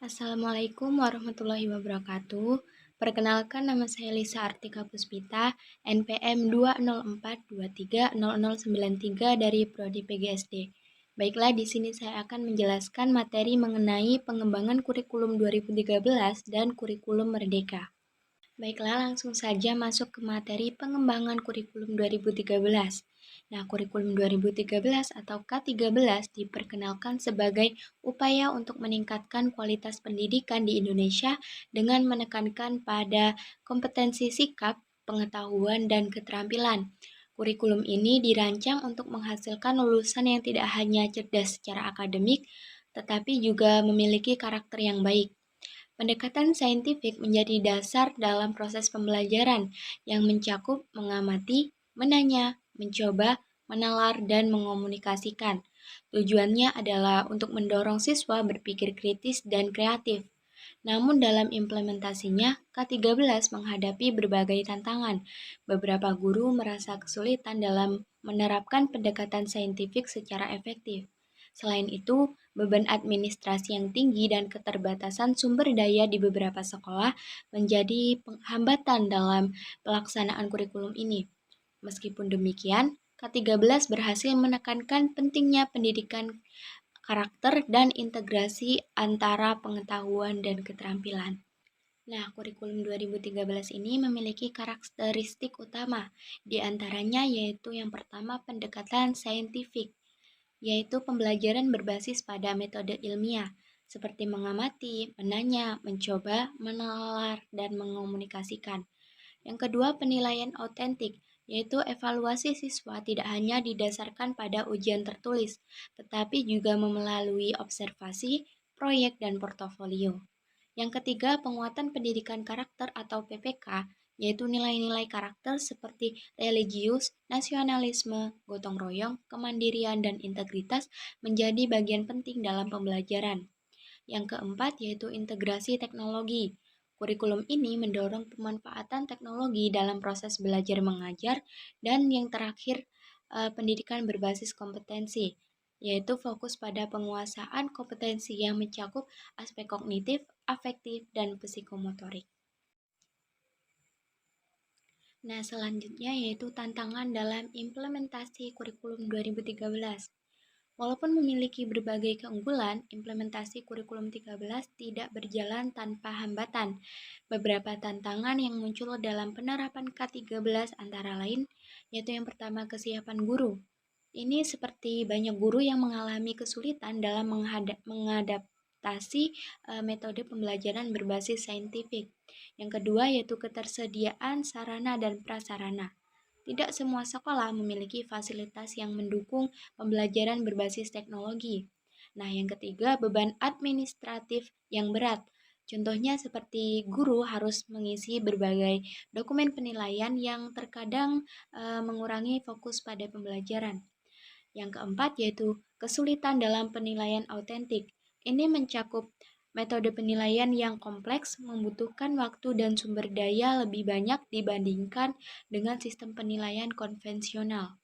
Assalamualaikum warahmatullahi wabarakatuh. Perkenalkan, nama saya Lisa Artika Puspita, NPM 204230093 dari Prodi PGSD. Baiklah, di sini saya akan menjelaskan materi mengenai pengembangan kurikulum 2013 dan kurikulum Merdeka. Baiklah, langsung saja masuk ke materi pengembangan kurikulum 2013. Nah, kurikulum 2013 atau K13 diperkenalkan sebagai upaya untuk meningkatkan kualitas pendidikan di Indonesia dengan menekankan pada kompetensi sikap, pengetahuan, dan keterampilan. Kurikulum ini dirancang untuk menghasilkan lulusan yang tidak hanya cerdas secara akademik, tetapi juga memiliki karakter yang baik. Pendekatan saintifik menjadi dasar dalam proses pembelajaran yang mencakup mengamati, menanya, mencoba, menalar, dan mengomunikasikan. Tujuannya adalah untuk mendorong siswa berpikir kritis dan kreatif. Namun dalam implementasinya, K13 menghadapi berbagai tantangan. Beberapa guru merasa kesulitan dalam menerapkan pendekatan saintifik secara efektif. Selain itu, beban administrasi yang tinggi dan keterbatasan sumber daya di beberapa sekolah menjadi hambatan dalam pelaksanaan kurikulum ini. Meskipun demikian, K13 berhasil menekankan pentingnya pendidikan karakter dan integrasi antara pengetahuan dan keterampilan. Nah, kurikulum 2013 ini memiliki karakteristik utama, di antaranya yaitu yang pertama pendekatan saintifik, yaitu pembelajaran berbasis pada metode ilmiah, seperti mengamati, menanya, mencoba, menalar, dan mengomunikasikan. Yang kedua, penilaian autentik, yaitu evaluasi siswa tidak hanya didasarkan pada ujian tertulis, tetapi juga melalui observasi, proyek, dan portofolio. Yang ketiga, penguatan pendidikan karakter atau PPK, yaitu nilai-nilai karakter seperti religius, nasionalisme, gotong royong, kemandirian, dan integritas menjadi bagian penting dalam pembelajaran. Yang keempat, yaitu integrasi teknologi. Kurikulum ini mendorong pemanfaatan teknologi dalam proses belajar mengajar, dan yang terakhir, pendidikan berbasis kompetensi, yaitu fokus pada penguasaan kompetensi yang mencakup aspek kognitif, afektif, dan psikomotorik. Nah, selanjutnya yaitu tantangan dalam implementasi kurikulum 2013. Walaupun memiliki berbagai keunggulan, implementasi kurikulum 13 tidak berjalan tanpa hambatan. Beberapa tantangan yang muncul dalam penerapan K13 antara lain, yaitu yang pertama kesiapan guru. Ini seperti banyak guru yang mengalami kesulitan dalam mengadaptasi metode pembelajaran berbasis saintifik. Yang kedua yaitu ketersediaan sarana dan prasarana. Tidak semua sekolah memiliki fasilitas yang mendukung pembelajaran berbasis teknologi. Nah, yang ketiga, beban administratif yang berat. Contohnya seperti guru harus mengisi berbagai dokumen penilaian yang terkadang mengurangi fokus pada pembelajaran. Yang keempat yaitu kesulitan dalam penilaian autentik. Ini mencakup metode penilaian yang kompleks, membutuhkan waktu dan sumber daya lebih banyak dibandingkan dengan sistem penilaian konvensional.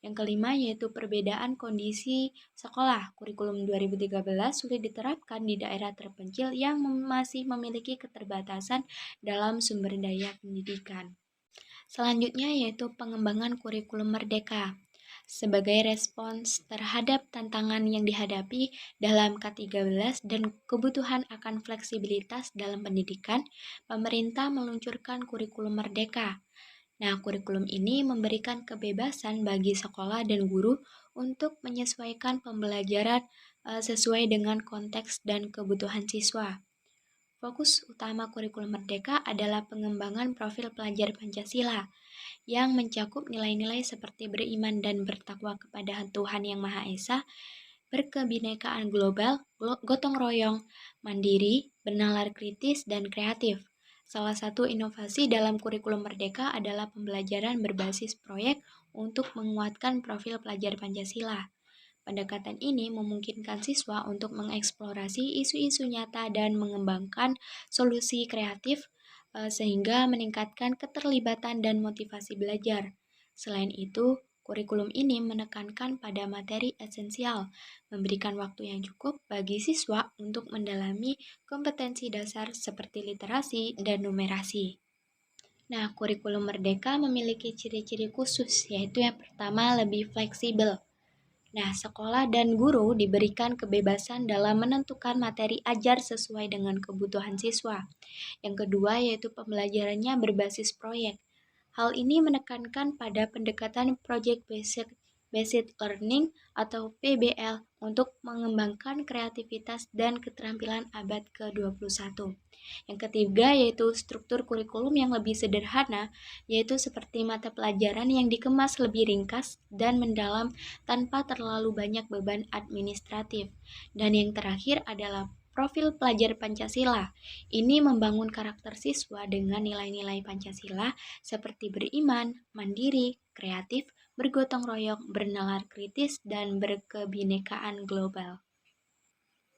Yang kelima yaitu perbedaan kondisi sekolah. Kurikulum 2013 sulit diterapkan di daerah terpencil yang masih memiliki keterbatasan dalam sumber daya pendidikan. Selanjutnya yaitu pengembangan kurikulum merdeka. Sebagai respons terhadap tantangan yang dihadapi dalam K13 dan kebutuhan akan fleksibilitas dalam pendidikan, pemerintah meluncurkan kurikulum merdeka. Nah, kurikulum ini memberikan kebebasan bagi sekolah dan guru untuk menyesuaikan pembelajaran sesuai dengan konteks dan kebutuhan siswa. Fokus utama kurikulum merdeka adalah pengembangan profil pelajar Pancasila yang mencakup nilai-nilai seperti beriman dan bertakwa kepada Tuhan Yang Maha Esa, berkebinekaan global, gotong royong, mandiri, bernalar kritis, dan kreatif. Salah satu inovasi dalam kurikulum merdeka adalah pembelajaran berbasis proyek untuk menguatkan profil pelajar Pancasila. Pendekatan ini memungkinkan siswa untuk mengeksplorasi isu-isu nyata dan mengembangkan solusi kreatif sehingga meningkatkan keterlibatan dan motivasi belajar. Selain itu, Kurikulum ini menekankan pada materi esensial, memberikan waktu yang cukup bagi siswa untuk mendalami kompetensi dasar seperti literasi dan numerasi. Nah, kurikulum merdeka memiliki ciri-ciri khusus, yaitu yang pertama lebih fleksibel. Nah, sekolah dan guru diberikan kebebasan dalam menentukan materi ajar sesuai dengan kebutuhan siswa. Yang kedua yaitu pembelajarannya berbasis proyek. Hal ini menekankan pada pendekatan Project Based Learning atau PBL untuk mengembangkan kreativitas dan keterampilan abad ke-21. Yang ketiga yaitu struktur kurikulum yang lebih sederhana, yaitu seperti mata pelajaran yang dikemas lebih ringkas dan mendalam tanpa terlalu banyak beban administratif. Dan yang terakhir adalah profil pelajar Pancasila. Ini membangun karakter siswa dengan nilai-nilai Pancasila seperti beriman, mandiri, kreatif, bergotong royong, bernalar kritis, dan berkebinekaan global.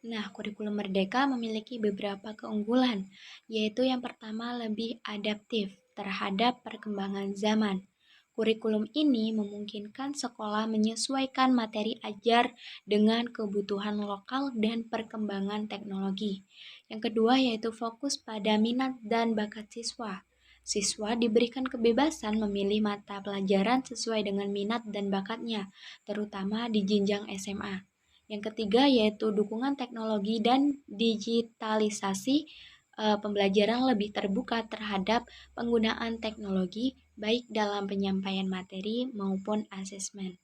Nah, kurikulum merdeka memiliki beberapa keunggulan, yaitu yang pertama lebih adaptif terhadap perkembangan zaman. Kurikulum ini memungkinkan sekolah menyesuaikan materi ajar dengan kebutuhan lokal dan perkembangan teknologi. Yang kedua yaitu fokus pada minat dan bakat siswa. Siswa diberikan kebebasan memilih mata pelajaran sesuai dengan minat dan bakatnya, terutama di jenjang SMA. Yang ketiga yaitu dukungan teknologi dan digitalisasi, pembelajaran lebih terbuka terhadap penggunaan teknologi baik dalam penyampaian materi maupun asesmen.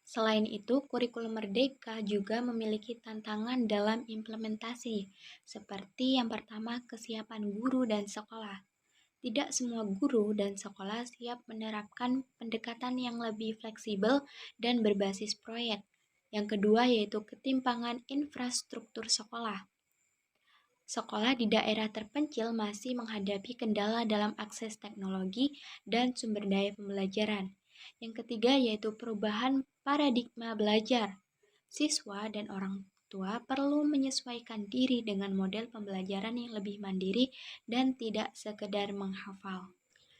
Selain itu, kurikulum merdeka juga memiliki tantangan dalam implementasi, seperti yang pertama kesiapan guru dan sekolah. Tidak semua guru dan sekolah siap menerapkan pendekatan yang lebih fleksibel dan berbasis proyek. Yang kedua yaitu ketimpangan infrastruktur sekolah. Sekolah di daerah terpencil masih menghadapi kendala dalam akses teknologi dan sumber daya pembelajaran. Yang ketiga yaitu perubahan paradigma belajar. Siswa dan orang tua perlu menyesuaikan diri dengan model pembelajaran yang lebih mandiri dan tidak sekedar menghafal.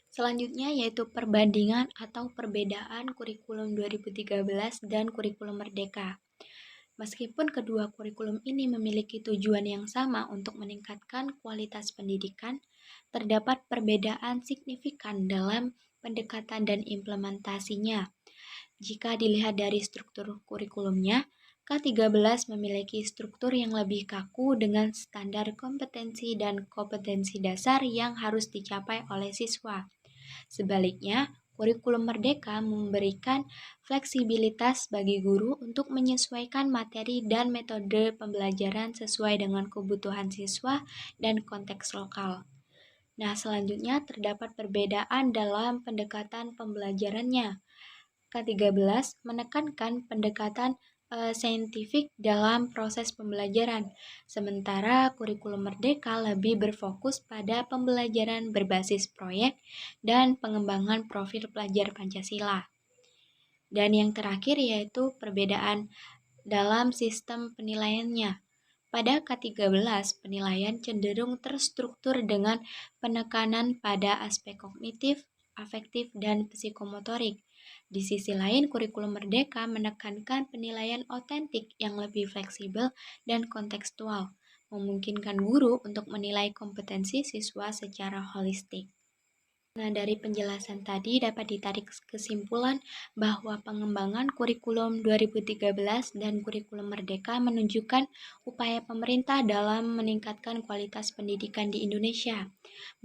Selanjutnya yaitu perbandingan atau perbedaan kurikulum 2013 dan kurikulum merdeka. Meskipun kedua kurikulum ini memiliki tujuan yang sama untuk meningkatkan kualitas pendidikan, terdapat perbedaan signifikan dalam pendekatan dan implementasinya. Jika dilihat dari struktur kurikulumnya, K13 memiliki struktur yang lebih kaku dengan standar kompetensi dan kompetensi dasar yang harus dicapai oleh siswa. Sebaliknya, kurikulum merdeka memberikan fleksibilitas bagi guru untuk menyesuaikan materi dan metode pembelajaran sesuai dengan kebutuhan siswa dan konteks lokal. Nah, selanjutnya terdapat perbedaan dalam pendekatan pembelajarannya. K13 menekankan pendekatan saintifik dalam proses pembelajaran, sementara kurikulum merdeka lebih berfokus pada pembelajaran berbasis proyek dan pengembangan profil pelajar Pancasila. Dan yang terakhir yaitu perbedaan dalam sistem penilaiannya. Pada K13, penilaian cenderung terstruktur dengan penekanan pada aspek kognitif, afektif, dan psikomotorik. Di sisi lain, kurikulum merdeka menekankan penilaian otentik yang lebih fleksibel dan kontekstual, memungkinkan guru untuk menilai kompetensi siswa secara holistik. Nah, dari penjelasan tadi dapat ditarik kesimpulan bahwa pengembangan kurikulum 2013 dan kurikulum merdeka menunjukkan upaya pemerintah dalam meningkatkan kualitas pendidikan di Indonesia.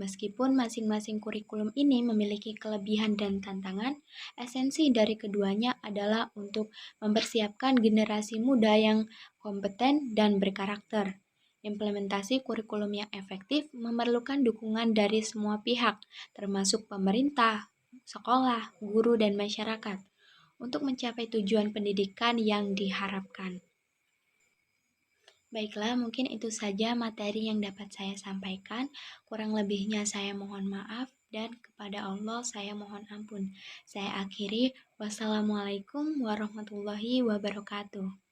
Meskipun masing-masing kurikulum ini memiliki kelebihan dan tantangan, esensi dari keduanya adalah untuk mempersiapkan generasi muda yang kompeten dan berkarakter. Implementasi kurikulum yang efektif memerlukan dukungan dari semua pihak, termasuk pemerintah, sekolah, guru, dan masyarakat, untuk mencapai tujuan pendidikan yang diharapkan. Baiklah, mungkin itu saja materi yang dapat saya sampaikan. Kurang lebihnya saya mohon maaf dan kepada Allah saya mohon ampun. Saya akhiri, wassalamualaikum warahmatullahi wabarakatuh.